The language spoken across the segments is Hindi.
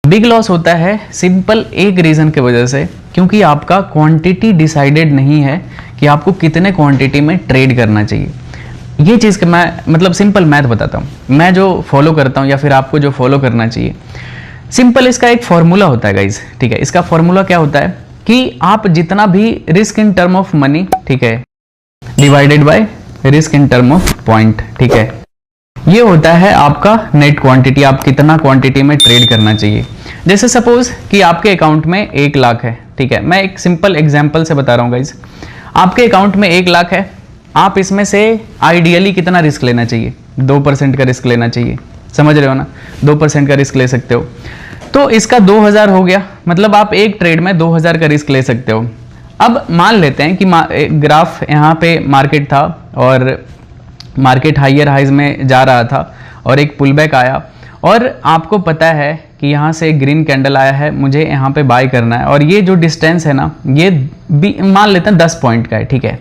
बिग लॉस होता है सिंपल एक रीज़न की वजह से, क्योंकि आपका क्वांटिटी डिसाइडेड नहीं है कि आपको कितने क्वांटिटी में ट्रेड करना चाहिए। ये चीज़ मैं मतलब सिंपल मैथ बताता हूँ, मैं जो फॉलो करता हूँ या फिर आपको जो फॉलो करना चाहिए। सिंपल इसका एक फॉर्मूला होता है गाइज, ठीक है। इसका फॉर्मूला क्या होता है कि आप जितना भी risk in term of money, ठीक है, divided by risk in term of point, ठीक है, ये होता है आपका नेट क्वांटिटी, आप कितना क्वांटिटी में ट्रेड करना चाहिए। जैसे सपोज कि आपके अकाउंट में 1 लाख है, ठीक है, मैं एक सिंपल एग्जांपल से बता रहा हूँ गाइज। आपके अकाउंट में 1 लाख है, आप इसमें से आइडियली कितना रिस्क लेना चाहिए? 2% का रिस्क लेना चाहिए, समझ रहे हो ना? 2% का रिस्क ले सकते हो, तो इसका 2000 हो गया, मतलब आप एक ट्रेड में 2000 का रिस्क ले सकते हो। अब मान लेते हैं कि ग्राफ यहाँ पे मार्केट था और मार्केट हायर हाइज में जा रहा था और एक पुल बैक आया और आपको पता है कि यहाँ से एक ग्रीन कैंडल आया है, मुझे यहाँ पे बाय करना है और ये जो डिस्टेंस है ना, ये भी मान लेते हैं 10 पॉइंट का है, ठीक है,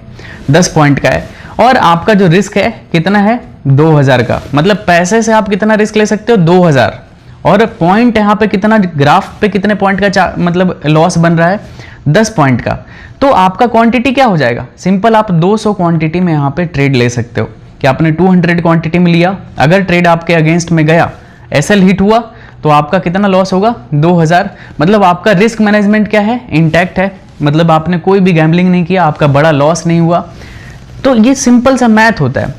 10 पॉइंट का है और आपका जो रिस्क है कितना है? 2000 का। मतलब पैसे से आप कितना रिस्क ले सकते हो? 2000। और पॉइंट यहाँ पे कितना, ग्राफ पे कितने पॉइंट का मतलब लॉस बन रहा है? 10 पॉइंट का। तो आपका क्वांटिटी क्या हो जाएगा? सिंपल, आप 200 क्वांटिटी में यहाँ पे ट्रेड ले सकते हो कि आपने 200 क्वांटिटी में लिया, अगर ट्रेड आपके अगेंस्ट में गया, एसएल हिट हुआ, तो आपका कितना लॉस होगा? 2000। मतलब आपका रिस्क मैनेजमेंट क्या है? इंटैक्ट है, मतलब आपने कोई भी गैम्बलिंग नहीं किया, आपका बड़ा लॉस नहीं हुआ। तो ये सिंपल सा मैथ होता है।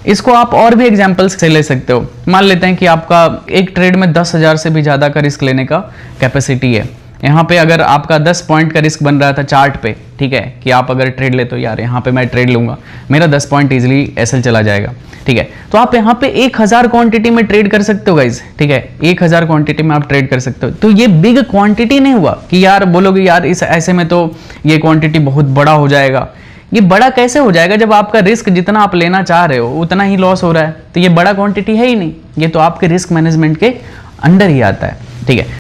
इसको आप और भी एग्जांपल्स से ले सकते हो। मान लेते हैं कि आपका एक ट्रेड में 10,000 से भी ज़्यादा का रिस्क लेने का कैपेसिटी है। यहाँ पे अगर आपका 10 पॉइंट का रिस्क बन रहा था चार्ट पे, ठीक है, कि आप अगर ट्रेड ले तो यार यहाँ पे मैं ट्रेड लूंगा, मेरा 10 पॉइंट इजीली एसएल चला जाएगा, ठीक है, तो आप यहाँ पे 1000 क्वांटिटी में ट्रेड कर सकते हो गाइज, ठीक है, 1000 क्वांटिटी में आप ट्रेड कर सकते हो। तो ये बिग क्वांटिटी नहीं हुआ कि यार बोलोगे यार इस ऐसे में तो ये क्वांटिटी बहुत बड़ा हो जाएगा। ये बड़ा कैसे हो जाएगा जब आपका रिस्क जितना आप लेना चाह रहे हो उतना ही लॉस हो रहा है? तो ये बड़ा क्वांटिटी है ही नहीं, ये तो आपके रिस्क मैनेजमेंट के अंडर ही आता है, ठीक है।